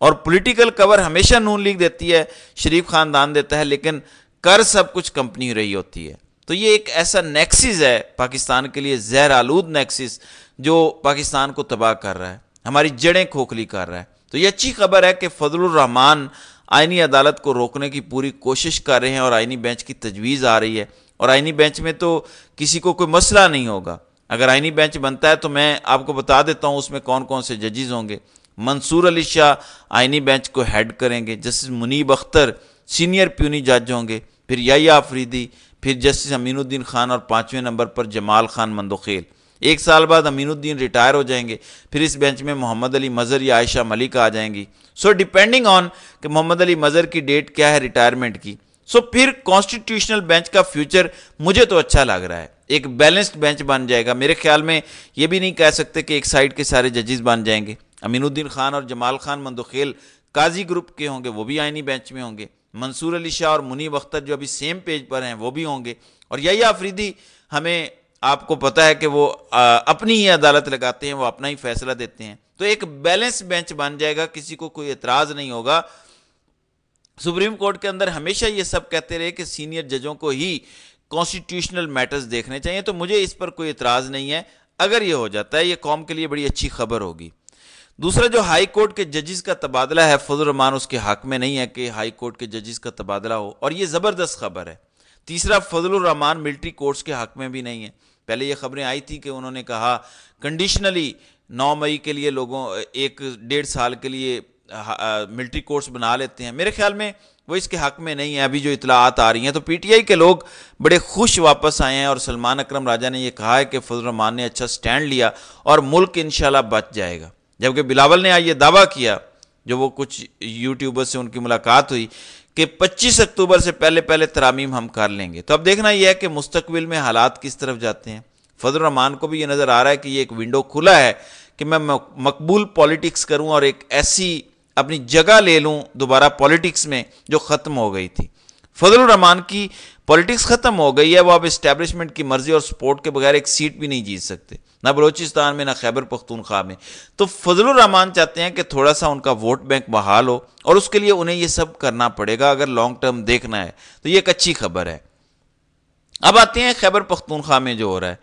اور پولیٹیکل کور ہمیشہ نون لیگ دیتی ہے، شریف خاندان دیتا ہے، لیکن کر سب کچھ کمپنی رہی ہوتی ہے. تو یہ ایک ایسا نیکسس ہے پاکستان کے لیے، زہر آلود نیکسس، جو پاکستان کو تباہ کر رہا ہے، ہماری جڑیں کھوکھلی کر رہا ہے. تو یہ اچھی خبر ہے کہ فضل الرحمان آئینی عدالت کو روکنے کی پوری کوشش کر رہے ہیں اور آئینی بینچ کی تجویز آ رہی ہے. اور آئینی بینچ میں تو کسی کو کوئی مسئلہ نہیں ہوگا. اگر آئینی بینچ بنتا ہے تو میں آپ کو بتا دیتا ہوں اس میں کون کون سے ججز ہوں گے. منصور علی شاہ آئینی بینچ کو ہیڈ کریں گے، جسٹس منیب اختر سینئر پیونی جج ہوں گے، پھر یحییٰ آفریدی، پھر جسٹس امین الدین خان، اور 5ویں نمبر پر جمال خان مندوخیل. 1 سال بعد امین الدین ریٹائر ہو جائیں گے، پھر اس بینچ میں محمد علی مظہر یا عائشہ ملک آ جائیں گی. سو ڈیپینڈنگ آن کہ محمد علی مظہر کی ڈیٹ کیا ہے ریٹائرمنٹ کی. سو پھر کانسٹیٹیوشنل بینچ کا فیوچر مجھے تو اچھا لگ رہا ہے، ایک بیلنسڈ بینچ بن جائے گا. میرے خیال میں یہ بھی نہیں کہہ سکتے کہ ایک سائیڈ کے سارے ججز بن جائیں گے. امین الدین خان اور جمال خان مندوخیل قاضی گروپ کے ہوں گے، وہ بھی آئینی بینچ میں ہوں گے. منصور علی شاہ اور منیب اختر جو ابھی سیم پیج پر ہیں وہ بھی ہوں گے. اور یحییٰ آفریدی، ہمیں آپ کو پتہ ہے کہ وہ اپنی ہی عدالت لگاتے ہیں، وہ اپنا ہی فیصلہ دیتے ہیں. تو ایک بیلنس بینچ بن جائے گا، کسی کو کوئی اعتراض نہیں ہوگا. سپریم کورٹ کے اندر ہمیشہ یہ سب کہتے رہے کہ سینئر ججوں کو ہی کانسٹیٹیوشنل میٹرز دیکھنے چاہیے، تو مجھے اس پر کوئی اعتراض نہیں ہے. اگر یہ ہو جاتا ہے یہ قوم کے لیے بڑی اچھی خبر ہوگی. دوسرا جو ہائی کورٹ کے ججز کا تبادلہ ہے، فضل الرحمان اس کے حق میں نہیں ہے کہ ہائی کورٹ کے ججز کا تبادلہ ہو، اور یہ زبردست خبر ہے. تیسرا، فضل الرحمان ملٹری کورٹس کے حق میں بھی نہیں ہے. پہلے یہ خبریں آئی تھی کہ انہوں نے کہا کنڈیشنلی 9 مئی کے لیے لوگوں 1.5 سال کے لیے ملٹری کورٹس بنا لیتے ہیں. میرے خیال میں وہ اس کے حق میں نہیں ہے. ابھی جو اطلاعات آ رہی ہیں تو پی ٹی آئی کے لوگ بڑے خوش واپس آئے ہیں، اور سلمان اکرم راجہ نے یہ کہا ہے کہ فضل الرحمان نے اچھا سٹینڈ لیا اور ملک انشاءاللہ بچ جائے گا. جبکہ بلاول نے یہ دعویٰ کیا، جو وہ کچھ یوٹیوبر سے ان کی ملاقات ہوئی، کہ 25 اکتوبر سے پہلے ترامیم ہم کر لیں گے. تو اب دیکھنا یہ ہے کہ مستقبل میں حالات کس طرف جاتے ہیں. فضل الرحمان کو بھی یہ نظر آ رہا ہے کہ یہ ایک ونڈو کھلا ہے کہ میں مقبول پولیٹکس کروں اور ایک ایسی اپنی جگہ لے لوں دوبارہ پولیٹکس میں جو ختم ہو گئی تھی. فضل الرحمان کی پولیٹکس ختم ہو گئی ہے، وہ اب اسٹیبلشمنٹ کی مرضی اور سپورٹ کے بغیر ایک سیٹ بھی نہیں جیت سکتے، نہ بلوچستان میں نہ خیبر پختونخوا میں. تو فضل الرحمان چاہتے ہیں کہ تھوڑا سا ان کا ووٹ بینک بحال ہو، اور اس کے لیے انہیں یہ سب کرنا پڑے گا اگر لانگ ٹرم دیکھنا ہے. تو یہ ایک اچھی خبر ہے. اب آتے ہیں خیبر پختونخوا میں جو ہو رہا ہے.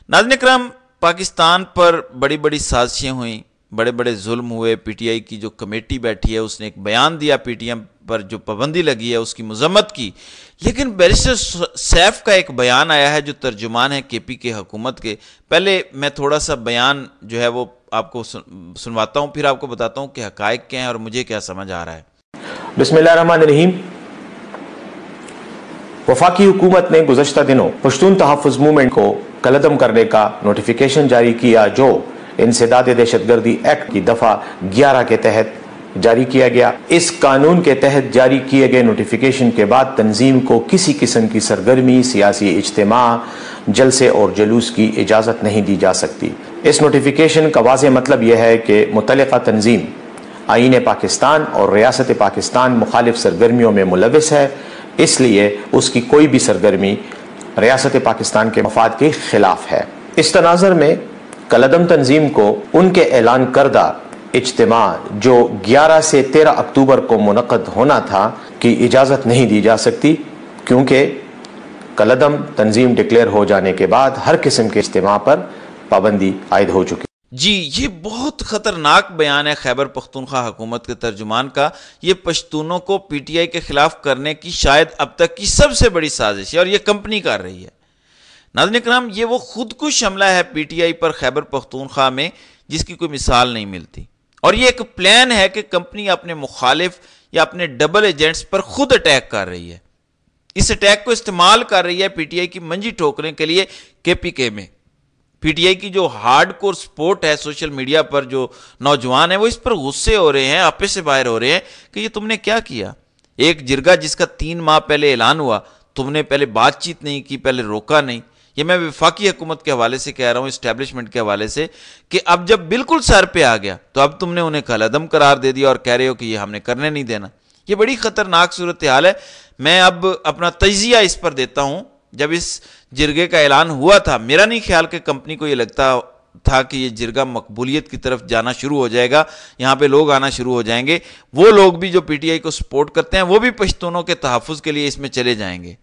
ناظرین اکرام، پاکستان پر بڑی بڑی سازشیں ہوئیں، بڑے بڑے ظلم ہوئے. پی ٹی آئی کی جو کمیٹی بیٹھی ہے اس نے ایک بیان دیا، پی ٹی ایم پر جو پابندی لگی ہے اس کی مذمت کی. لیکن بیرسٹر سیف کا ایک بیان آیا ہے جو ترجمان ہے کے پی کے حکومت کے. پہلے میں تھوڑا سا بیان جو ہے وہ آپ کو سنواتا ہوں، پھر آپ کو بتاتا ہوں کہ حقائق کیا ہیں اور مجھے کیا سمجھ آ رہا ہے. بسم اللہ الرحمن الرحیم. وفاقی حکومت نے گزشتہ دنوں پشتون تحفظ موومنٹ کو کالعدم کرنے کا نوٹیفیکیشن جاری کیا، جو انسداد دہشت گردی ایکٹ کی دفعہ 11 کے تحت جاری کیا گیا. اس قانون کے تحت جاری کیے گئے نوٹیفیکیشن کے بعد تنظیم کو کسی قسم کی سرگرمی، سیاسی اجتماع، جلسے اور جلوس کی اجازت نہیں دی جا سکتی. اس نوٹیفیکیشن کا واضح مطلب یہ ہے کہ متعلقہ تنظیم آئین پاکستان اور ریاست پاکستان مخالف سرگرمیوں میں ملوث ہے، اس لیے اس کی کوئی بھی سرگرمی ریاست پاکستان کے مفاد کے خلاف ہے. اس تناظر میں کالعدم تنظیم کو ان کے اعلان کردہ اجتماع جو 11 سے 13 اکتوبر کو منعقد ہونا تھا کی اجازت نہیں دی جا سکتی، کیونکہ کالعدم تنظیم ڈکلیئر ہو جانے کے بعد ہر قسم کے اجتماع پر پابندی عائد ہو چکی. جی، یہ بہت خطرناک بیان ہے خیبر پختونخوا حکومت کے ترجمان کا. یہ پشتونوں کو پی ٹی آئی کے خلاف کرنے کی شاید اب تک کی سب سے بڑی سازش ہے، اور یہ کمپنی کر رہی ہے. ناظرین اکرام، یہ وہ خودکش حملہ ہے پی ٹی آئی پر خیبر پختونخوا میں جس کی کوئی مثال نہیں ملتی. اور یہ ایک پلان ہے کہ کمپنی اپنے مخالف یا اپنے ڈبل ایجنٹس پر خود اٹیک کر رہی ہے. اس اٹیک کو استعمال کر رہی ہے پی ٹی آئی کی منجی ٹھوکنے کے لیے کے پی کے میں. پی ٹی آئی کی جو ہارڈ کور سپورٹ ہے سوشل میڈیا پر، جو نوجوان ہیں وہ اس پر غصے ہو رہے ہیں، آپے سے باہر ہو رہے ہیں کہ یہ تم نے کیا کیا. ایک جرگہ جس کا 3 ماہ پہلے اعلان ہوا، تم نے پہلے بات چیت نہیں کی، پہلے روکا نہیں. یہ میں وفاقی حکومت کے حوالے سے کہہ رہا ہوں، اسٹیبلشمنٹ کے حوالے سے، کہ اب جب بالکل سر پہ آ گیا تو اب تم نے انہیں کالعدم قرار دے دیا اور کہہ رہے ہو کہ یہ ہم نے کرنے نہیں دینا. یہ بڑی خطرناک صورتحال ہے. میں اب اپنا تجزیہ اس پر دیتا ہوں. جب اس جرگے کا اعلان ہوا تھا، میرا نہیں خیال کہ کمپنی کو یہ لگتا تھا کہ یہ جرگہ مقبولیت کی طرف جانا شروع ہو جائے گا, یہاں پہ لوگ آنا شروع ہو جائیں گے, وہ لوگ بھی جو پی ٹی آئی کو سپورٹ کرتے ہیں وہ بھی پشتونوں کے تحفظ کے لیے اس میں چلے جائیں گے.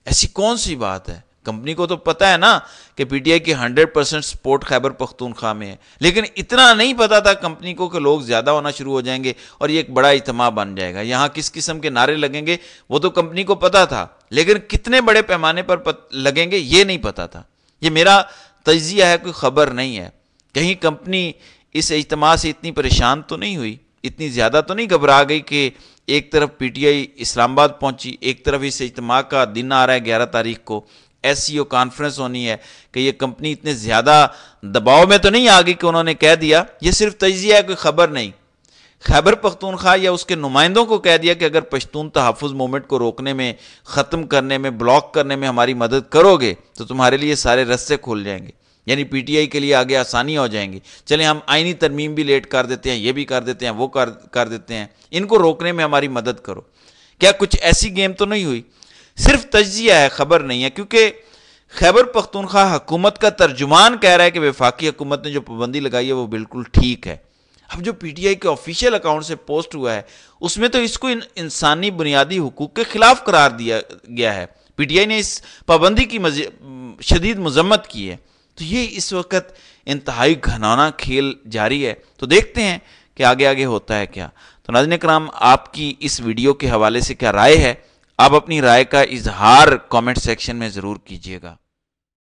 ایسی کون سی بات ہے؟ کمپنی کو تو پتا ہے نا کہ پی ٹی آئی کی 100% سپورٹ خیبر پختونخوا میں ہے, لیکن اتنا نہیں پتا تھا کمپنی کو کہ لوگ زیادہ ہونا شروع ہو جائیں گے اور یہ ایک بڑا اجتماع بن جائے گا. یہاں کس قسم کے نعرے لگیں گے وہ تو کمپنی کو پتا تھا, لیکن کتنے بڑے پیمانے پر لگیں گے یہ نہیں پتا تھا. یہ میرا تجزیہ ہے, کوئی خبر نہیں ہے. کہیں کمپنی اس اجتماع سے اتنی پریشان تو نہیں ہوئی, اتنی زیادہ تو نہیں گھبرا گئی کہ ایک طرف پی ٹی آئی اسلام آباد پہنچی, ایک طرف اس اجتماع کا دن آ رہا ہے 11 تاریخ کو, ایس سی او کانفرنس ہونی ہے, کہ یہ کمپنی اتنے زیادہ دباؤ میں تو نہیں آ گئی کہ انہوں نے کہہ دیا. یہ صرف تجزیہ ہے, کوئی خبر نہیں. خیبر پختونخوا یا اس کے نمائندوں کو کہہ دیا کہ اگر پشتون تحفظ موومنٹ کو روکنے میں, ختم کرنے میں, بلاک کرنے میں ہماری مدد کرو گے تو تمہارے لیے سارے رستے کھل جائیں گے. یعنی پی ٹی آئی کے لیے آگے آسانی ہو جائیں گی. چلیں ہم آئینی ترمیم بھی لیٹ کر دیتے ہیں, یہ بھی کر دیتے ہیں, وہ کر دیتے ہیں, ان کو روکنے میں ہماری مدد کرو. کیا کچھ ایسی گیم تو نہیں ہوئی؟ صرف تجزیہ ہے, خبر نہیں ہے. کیونکہ خیبر پختونخوا حکومت کا ترجمان کہہ رہا ہے کہ وفاقی حکومت نے جو پابندی لگائی ہے وہ بالکل ٹھیک ہے. اب جو پی ٹی آئی کے آفیشیل اکاؤنٹ سے پوسٹ ہوا ہے اس میں تو اس کو انسانی بنیادی حقوق کے خلاف قرار دیا گیا ہے. پی ٹی آئی نے اس پابندی کی شدید مذمت کی ہے. تو یہ اس وقت انتہائی گھنانا کھیل جاری ہے. تو دیکھتے ہیں کہ آگے ہوتا ہے کیا. تو ناظرین کرام, آپ کی اس ویڈیو کے حوالے سے کیا رائے ہے؟ آپ اپنی رائے کا اظہار کامنٹ سیکشن میں ضرور کیجیے گا.